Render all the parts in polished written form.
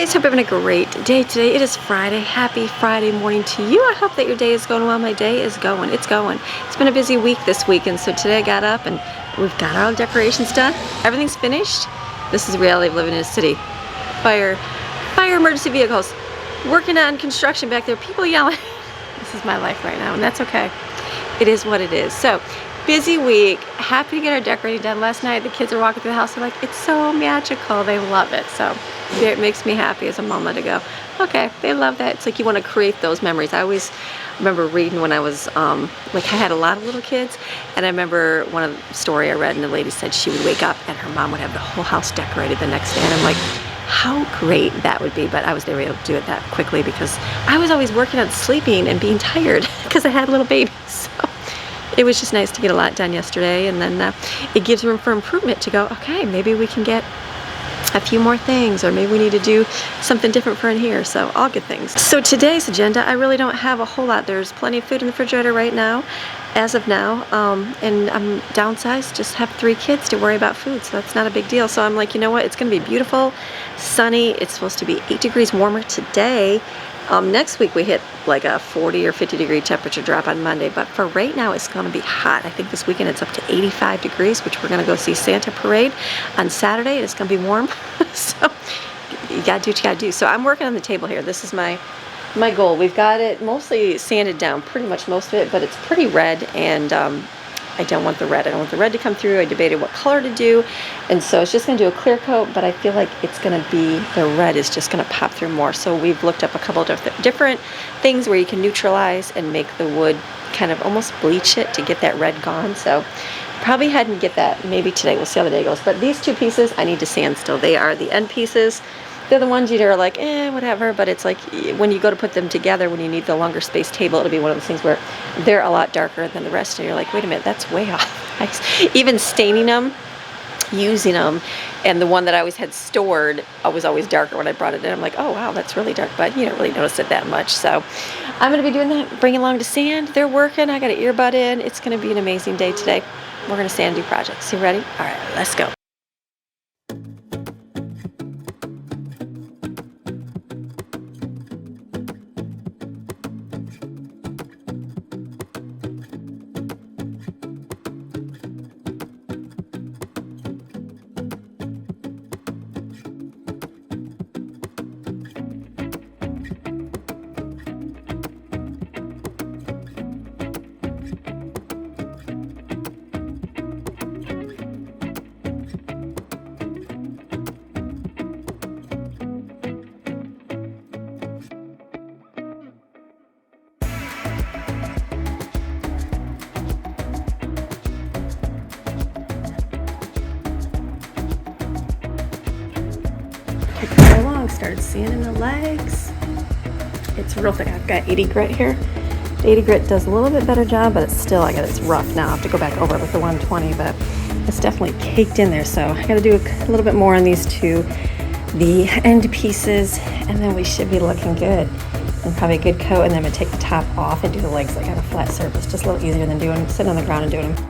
guys, hope you're having a great day today. It is Friday. Happy Friday morning to you. I hope that your day is going well. My day is going. It's going. It's been a busy week this week, and so today I got up and we've got our decorations done. Everything's finished. This is the reality of living in a city. Fire emergency vehicles, working on construction back there, people yelling. This is my life right now, and that's okay. It is what it is. So, busy week. Happy to get our decorating done. Last night the kids are walking through the house. They're like, it's so magical. They love it. So it makes me happy as a mama to go, okay, they love that. It's like you want to create those memories. I always remember reading when I was like I had a lot of little kids, and I remember one of the story I read, and the lady said she would wake up and her mom would have the whole house decorated the next day, and I'm like, how great that would be. But I was never able to do it that quickly because I was always working on sleeping and being tired because I had little babies. So it was just nice to get a lot done yesterday, and then it gives room for improvement to go, okay, maybe we can get a few more things, or maybe we need to do something different for in here. So all good things. So today's agenda, I really don't have a whole lot. There's plenty of food in the refrigerator right now, as of now, and I'm downsized, just have 3 kids to worry about food, so that's not a big deal. So I'm like, you know what, it's gonna be beautiful, sunny. It's supposed to be 8 degrees warmer today. Next week we hit like a 40 or 50 degree temperature drop on Monday, but for right now it's going to be hot. I think this weekend it's up to 85 degrees, which we're going to go see Santa Parade on Saturday. It's going to be warm. So you got to do what you got to do. So I'm working on the table here. This is my goal. We've got it mostly sanded down, pretty much most of it, but it's pretty red, and I don't want the red. I don't want the red to come through. I debated what color to do, and so it's just going to do a clear coat, but I feel like it's going to be, the red is just going to pop through more. So we've looked up a couple of different things where you can neutralize and make the wood kind of almost bleach it to get that red gone. So probably head and get that maybe today. We'll see how the day goes. But these 2 pieces I need to sand still. They are the end pieces. They're the ones you're like, whatever, but it's like when you go to put them together, when you need the longer space table, it'll be one of those things where they're a lot darker than the rest, and you're like, wait a minute, that's way off. Even staining them, using them, and the one that I always had stored was always darker when I brought it in. I'm like, oh wow, that's really dark, but you don't really notice it that much. So I'm going to be doing that, bringing along to sand. They're working. I got an earbud in. It's going to be an amazing day today. We're going to sand and do projects. You ready? All right, let's go. Started sanding the legs. It's real thick. I've got 80 grit here. The 80 grit does a little bit better job, but it's still, it's rough now. I have to go back over it with the 120, but it's definitely caked in there. So I got to do a little bit more on these 2, the end pieces, and then we should be looking good. And probably a good coat, and then I'm gonna take the top off and do the legs like on a flat surface. Just a little easier than sitting on the ground and doing them.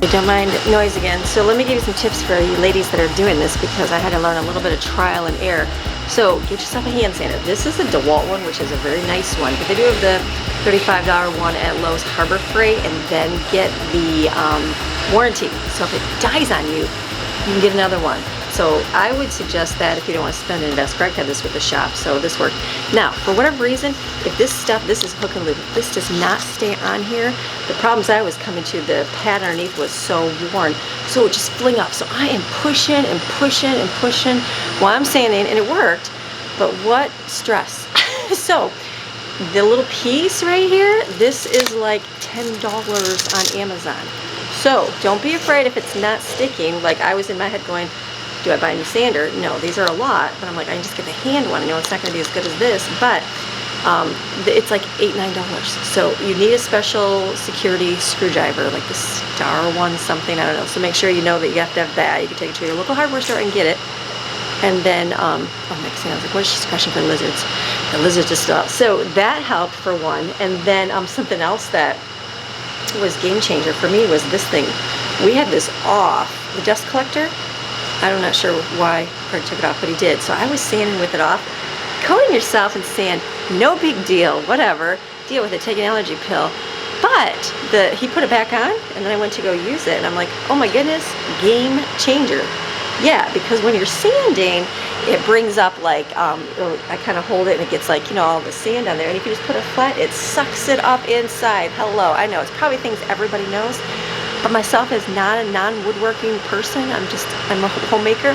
Don't mind noise again. So let me give you some tips for you ladies that are doing this, because I had to learn a little bit of trial and error. So get yourself a hand sander. This is a DeWalt one, which is a very nice one, but they do have the $35 one at Lowe's Harbor Freight, and then get the warranty. So if it dies on you, you can get another one. So I would suggest that if you don't want to spend and invest. Greg had this with the shop, so this worked. Now, for whatever reason, if this stuff, this is hook and loop, if this does not stay on here, the problems I was coming to, the pad underneath was so worn, so it would just fling up. So I am pushing and pushing and pushing while I'm sanding, and it worked, but what stress. So the little piece right here, this is like $10 on Amazon. So don't be afraid if it's not sticking. Like I was in my head going, do I buy a new sander? No, these are a lot, but I'm like, I can just get the hand one. I know it's not gonna be as good as this, but it's like $8, $9. So you need a special security screwdriver, like the Star one something, I don't know. So make sure you know that you have to have that. You can take it to your local hardware store and get it. And then, oh, next thing I was like, what is she scratching for lizards? The lizards just stopped. So that helped for one. And then something else that was game changer for me was this thing. We had this off, the dust collector. I'm not sure why Fred took it off, but he did. So I was sanding with it off. Coating yourself in sand, no big deal, whatever. Deal with it, take an allergy pill. But he put it back on, and then I went to go use it, and I'm like, oh my goodness, game changer. Yeah, because when you're sanding, it brings up like, I kind of hold it and it gets like, you know, all the sand on there. And if you just put it flat, it sucks it up inside. Hello, I know, it's probably things everybody knows. But myself as not a non-woodworking person, I'm a homemaker.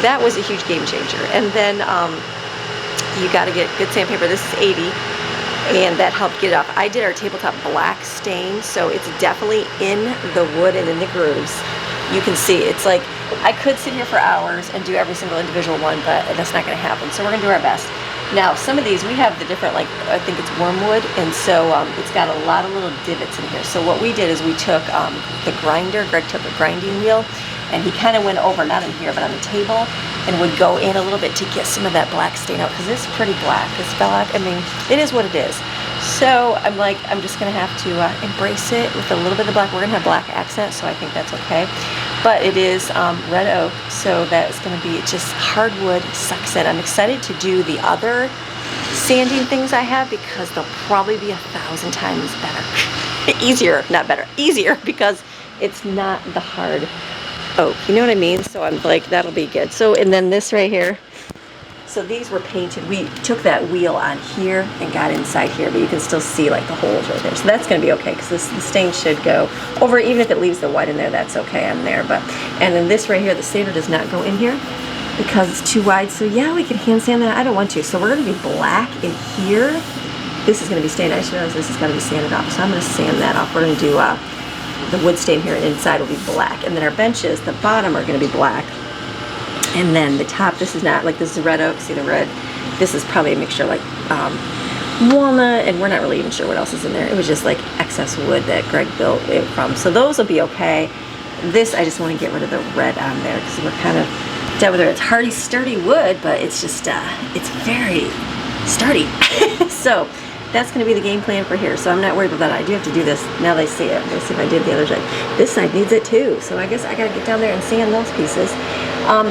That was a huge game changer. And then you got to get good sandpaper. This is 80, and that helped get it off. I did our tabletop black stain, so it's definitely in the wood and in the grooves. You can see it's like, I could sit here for hours and do every single individual one, but that's not going to happen. So we're going to do our best. Now, some of these, we have the different, like, I think it's wormwood, and so it's got a lot of little divots in here. So what we did is we took the grinder, Greg took a grinding wheel, and he kind of went over, not in here, but on the table, and would go in a little bit to get some of that black stain out, because it's pretty black. This black, I mean, it is what it is. So I'm like, I'm just going to have to embrace it with a little bit of black. We're going to have black accents, so I think that's okay. But it is red oak, so that's going to be just hardwood sucks in. I'm excited to do the other sanding things I have, because they'll probably be 1,000 times better. Easier, not better, easier, because it's not the hard oak. You know what I mean? So I'm like, that'll be good. So, and then this right here. So these were painted. We took that wheel on here and got inside here, but you can still see like the holes right there. So that's going to be okay, because the stain should go over. Even if it leaves the white in there, that's okay on there. But and then this right here, the sander does not go in here because it's too wide. So yeah, we could hand sand that. I don't want to. So we're going to be black in here. This is going to be stained. I just realized this has got to be sanded off. So I'm going to sand that off. We're going to do the wood stain here, and inside will be black. And then our benches, the bottom are going to be black. And then the top, this is not, like, this is red oak, see the red? This is probably a mixture like walnut, and we're not really even sure what else is in there. It was just like excess wood that Greg built it from. So those will be okay. This, I just want to get rid of the red on there, because we're kind of done with it. It's hardy, sturdy wood, but it's just, it's very sturdy. So that's going to be the game plan for here. So I'm not worried about that. I do have to do this now that I see it. I'm going to see if I did the other side. This side needs it too. So I guess I got to get down there and sand those pieces.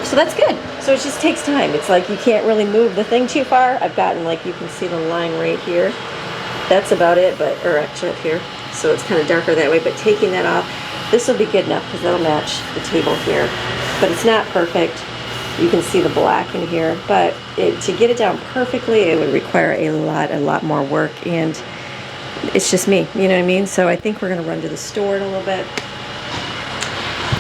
So that's good. So it just takes time. It's like you can't really move the thing too far. I've gotten, like, you can see the line right here. That's about it, but, or actually up here. So it's kind of darker that way, but taking that off, this will be good enough because that'll match the table here. But it's not perfect. You can see the black in here, but to get it down perfectly, it would require a lot more work, and it's just me, you know what I mean? So I think we're gonna run to the store in a little bit.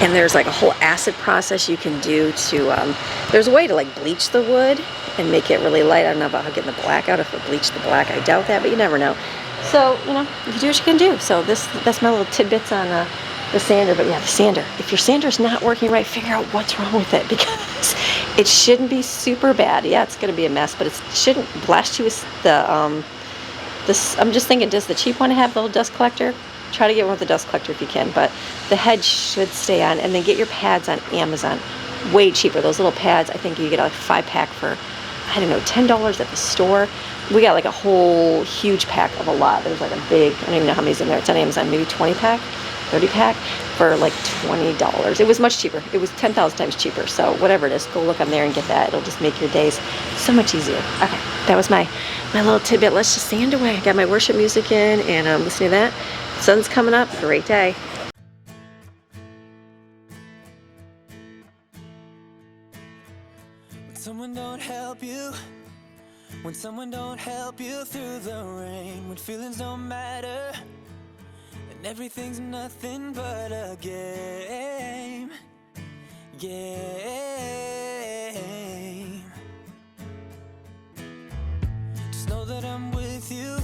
And there's like a whole acid process you can do to, there's a way to like bleach the wood and make it really light. I don't know about how getting the black out, if it bleached the black, I doubt that, but you never know. So, you know, you do what you can do. So that's my little tidbits on the sander. But yeah, the sander, if your sander's not working right, figure out what's wrong with it, because it shouldn't be super bad. Yeah, it's gonna be a mess, but it shouldn't blast you with I'm just thinking, does the cheap one have the little dust collector? Try to get one with the dust collector if you can, but the head should stay on. And then get your pads on Amazon. Way cheaper. Those little pads, I think you get like a 5-pack for, I don't know, $10 at the store. We got like a whole huge pack of a lot. There's like a big, I don't even know how many's in there. It's on Amazon, maybe 20-pack, 30-pack. for like $20. It was much cheaper. It was 10,000 times cheaper. So whatever it is, go look on there and get that. It'll just make your days so much easier. Okay, that was my little tidbit. Let's just sand away. I got my worship music in and I'm listening to that. Sun's coming up. Great day. Someone don't help you, when someone don't help you through the rain, when feelings don't matter and everything's nothing but a game. Just know that I'm with you,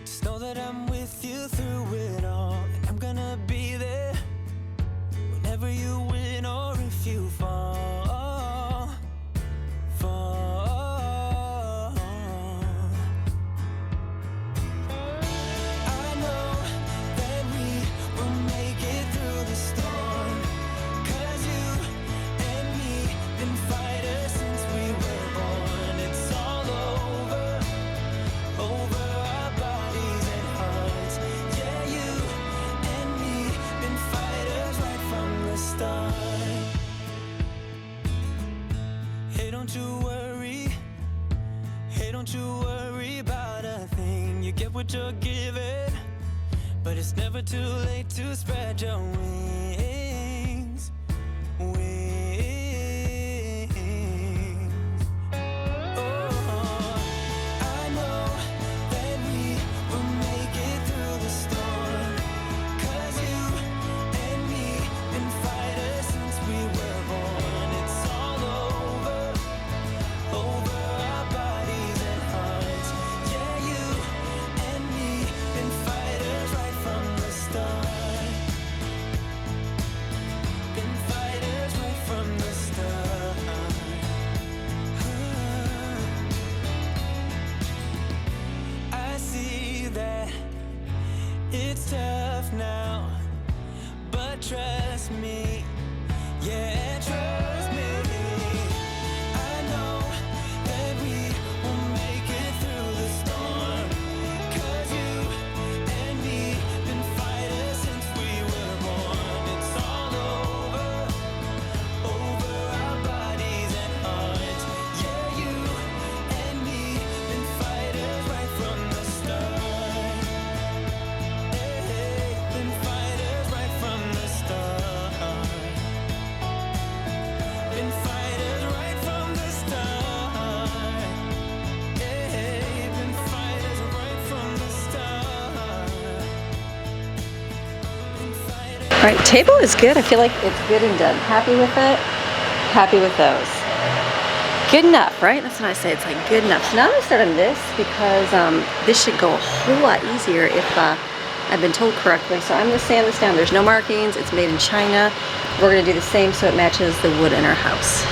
just know that I'm with you through it all, and I'm gonna be there whenever you win or if you fall. Don't you worry about a thing. You get what you're given, but it's never too late to spread your wings. It's tough now, but trust me, yeah, trust me. I know that we will make it through the storm, 'cause you and me been fighters since we were born. It's all over our bodies and hearts. Yeah, you and me been fighters right from the start. All right, table is good. I feel like it's good and done. Happy with it. Happy with those. Good enough, right? That's what I say. It's like good enough. So now I'm gonna start on this because this should go a whole lot easier if I've been told correctly. So I'm gonna sand this down. There's no markings. It's made in China. We're gonna do the same so it matches the wood in our house.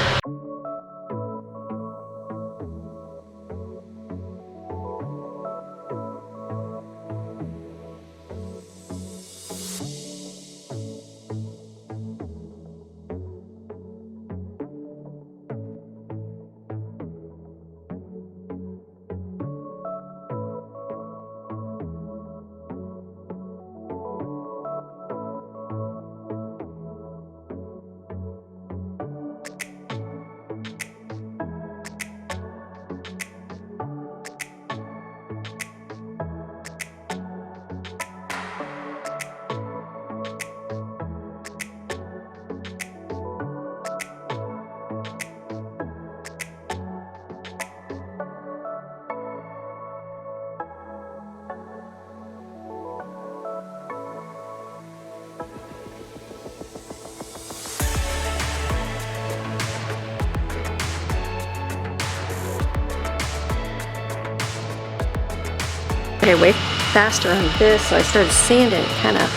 Okay, way faster on this, so I started sanding, kind of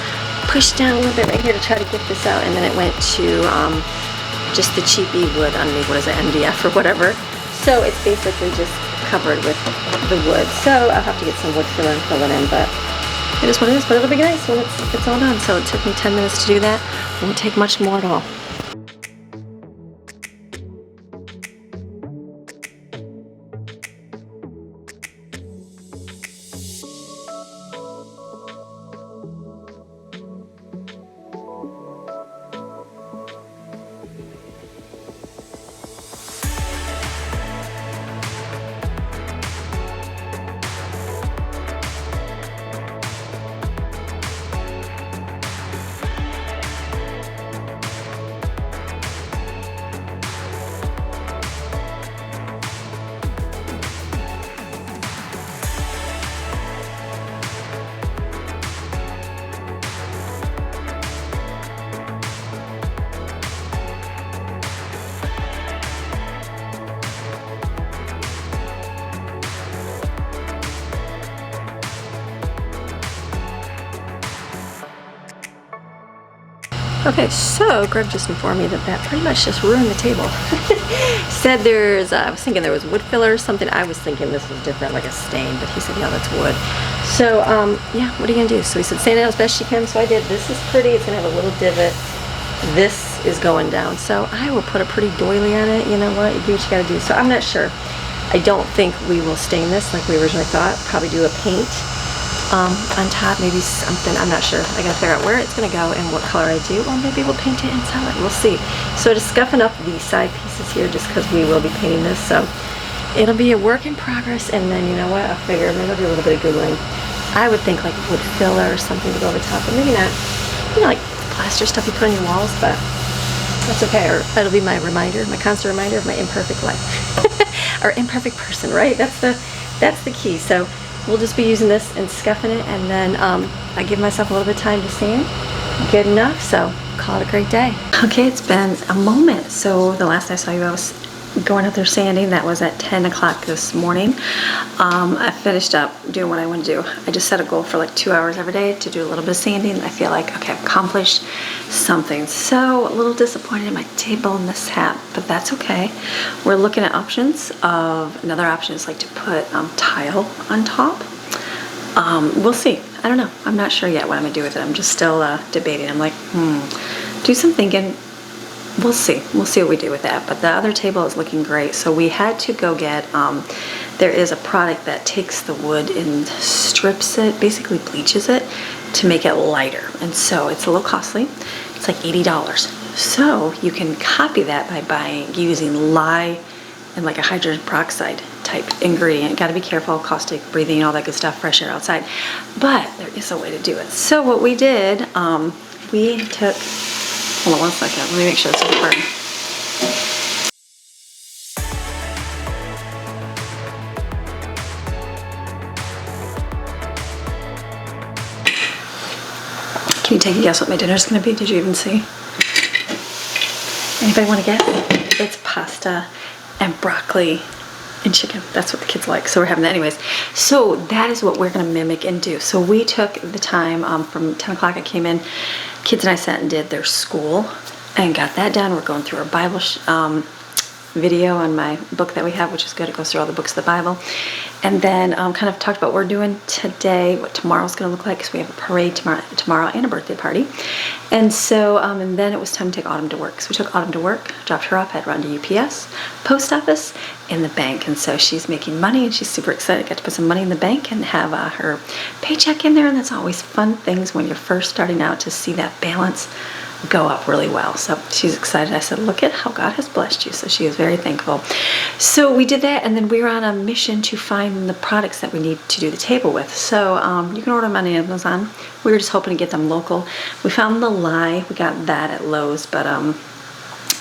pushed down a little bit right here to try to get this out, and then it went to just the cheapy wood underneath, what is it, MDF or whatever. So it's basically just covered with the wood. So I'll have to get some wood filler and fill it in, but it is what it is, but it'll be nice when it's all done. So it took me 10 minutes to do that. Won't take much more at all. Okay, so Greg just informed me that pretty much just ruined the table. Said there's, I was thinking there was wood filler or something. I was thinking this was different, like a stain, but he said, yeah, that's wood. So, yeah, what are you gonna do? So he said, sand it as best you can. So I did. This is pretty. It's gonna have a little divot. This is going down. So I will put a pretty doily on it. You know what? You do what you gotta do. So I'm not sure. I don't think we will stain this like we originally thought. Probably do a paint on top, maybe something, I'm not sure. I gotta figure out where it's gonna go and what color I do, or maybe we'll paint it and sell it, we'll see. So just scuffing up the side pieces here just because we will be painting this, so it'll be a work in progress. And then, you know what, I'll figure, maybe I'll do a little bit of Googling. I would think like wood filler or something to go over top, but maybe not, you know, like plaster stuff you put on your walls, but that's okay. Or it'll be my reminder, my constant reminder of my imperfect life. Or imperfect person, right? That's the key. So we'll just be using this and scuffing it, and then I give myself a little bit of time to sand. Good enough, so call it a great day. Okay, it's been a moment. So the last I saw you, I was going out there sanding. That was at 10 o'clock this morning. I finished up doing what I want to do. I just set a goal for like 2 hours every day to do a little bit of sanding. I feel like, okay, I've accomplished something. So a little disappointed in my table mishap, but that's okay. We're looking at options of, another option is like to put tile on top. We'll see. I don't know. I'm not sure yet what I'm gonna do with it. I'm just still debating. I'm like, do some thinking. We'll see. We'll see what we do with that. But the other table is looking great. So we had to go get, there is a product that takes the wood and strips it, basically bleaches it to make it lighter. And so it's a little costly. It's like $80. So you can copy that by using lye and like a hydrogen peroxide type ingredient. Got to be careful, caustic, breathing, all that good stuff, fresh air outside. But there is a way to do it. So what we did, we took, hold on one second, let me make sure this doesn't burn. Can you take a guess what my dinner's gonna be? Did you even see? Anybody wanna guess? It's pasta and broccoli and chicken. That's what the kids like, so we're having that anyways. So that is what we're gonna mimic and do. So we took the time from 10 o'clock I came in, kids and I sat and did their school and got that done. We're going through our Bible video on my book that we have, which is good. It goes through all the books of the Bible. And then kind of talked about what we're doing today, what tomorrow's going to look like, because we have a parade tomorrow and a birthday party. And so, and then it was time to take Autumn to work. So we took Autumn to work, dropped her off, had run to UPS, post office, in the bank. And so she's making money and she's super excited. Got to put some money in the bank and have her paycheck in there. And that's always fun things when you're first starting out, to see that balance go up really well. So she's excited. I said, look at how God has blessed you. So she is very thankful. So we did that, and then we were on a mission to find the products that we need to do the table with. So you can order them on Amazon. We were just hoping to get them local. We found the lye. We got that at Lowe's, but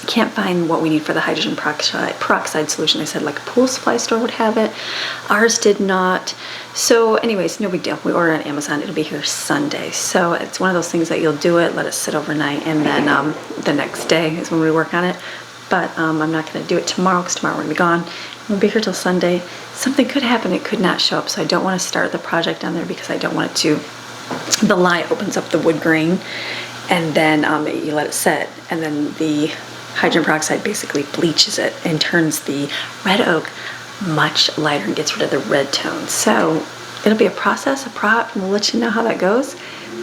can't find what we need for the hydrogen peroxide solution. They said like a pool supply store would have it. Ours did not. So anyways, no big deal. We ordered on Amazon. It'll be here Sunday. So it's one of those things that you'll do it, let it sit overnight, and then the next day is when we work on it. But I'm not going to do it tomorrow, because tomorrow we're going to be gone. We'll be here till Sunday. Something could happen. It could not show up. So I don't want to start the project on there, because I don't want it to, the lye opens up the wood grain, and then you let it set, and then the hydrogen peroxide basically bleaches it and turns the red oak much lighter and gets rid of the red tone. So it'll be a process, a prop, and we'll let you know how that goes.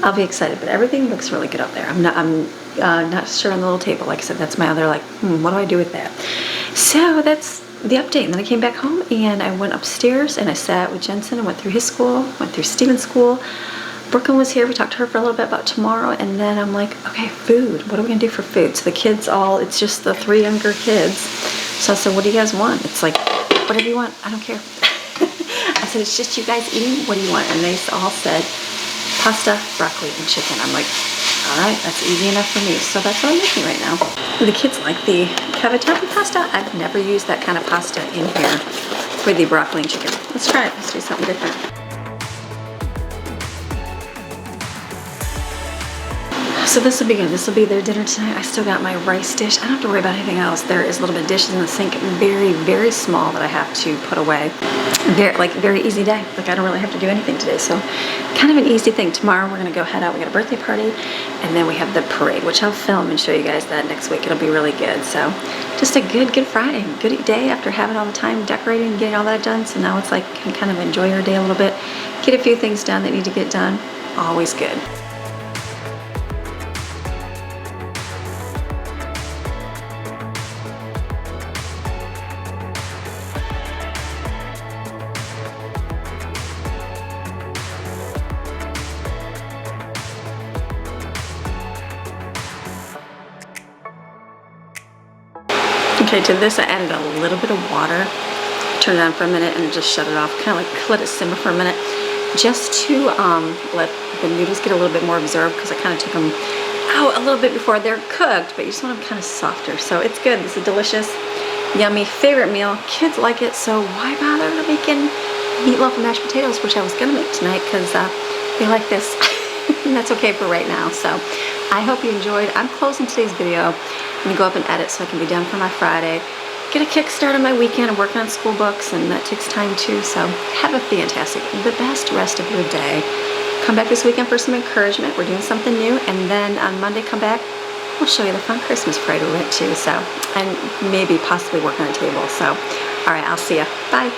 I'll be excited, but everything looks really good up there. I'm not sure on the little table. Like I said, that's my other, like, what do I do with that? So that's the update. And then I came back home and I went upstairs and I sat with Jensen and went through his school, went through Steven's school. Brooklyn was here. We talked to her for a little bit about tomorrow, and then I'm like, okay, food. What are we gonna do for food? So the kids all, it's just the 3 younger kids. So I said, what do you guys want? It's like, whatever you want, I don't care. I said, it's just you guys eating, what do you want? And they all said, pasta, broccoli, and chicken. I'm like, all right, that's easy enough for me. So that's what I'm making right now. The kids like the cavatappi pasta. I've never used that kind of pasta in here for the broccoli and chicken. Let's try it, let's do something different. So So this will be good. This will be their dinner tonight. I still got my rice dish. I don't have to worry about anything else. There is a little bit of dishes in the sink, very, very small, that I have to put away. Very easy day. Like I don't really have to do anything today. So kind of an easy thing. Tomorrow we're gonna go head out. We got a birthday party, and then we have the parade, which I'll film and show you guys that next week. It'll be really good. So just a good Friday, good day after having all the time decorating and getting all that done. So now it's like can kind of enjoy our day a little bit, get a few things done that need to get done. Always good. Okay, to this I added a little bit of water, turned it on for a minute and just shut it off, kind of like let it simmer for a minute, just to let the noodles get a little bit more absorbed, because I kind of took them out a little bit before they're cooked, but you just want them kind of softer. So it's good. This is delicious, yummy, favorite meal. Kids like it, so why bother making meatloaf and mashed potatoes, which I was gonna make tonight, because they like this. And that's okay for right now. So I hope you enjoyed. I'm closing today's video. I'm gonna go up and edit so I can be done for my Friday, get a kickstart on my weekend. I'm working on school books, and that takes time too. So have a fantastic, the best rest of your day. Come back this weekend for some encouragement. We're doing something new, and then on Monday come back. We'll show you the fun Christmas parade we went to. So, and maybe possibly work on a table. So, all right, I'll see ya. Bye.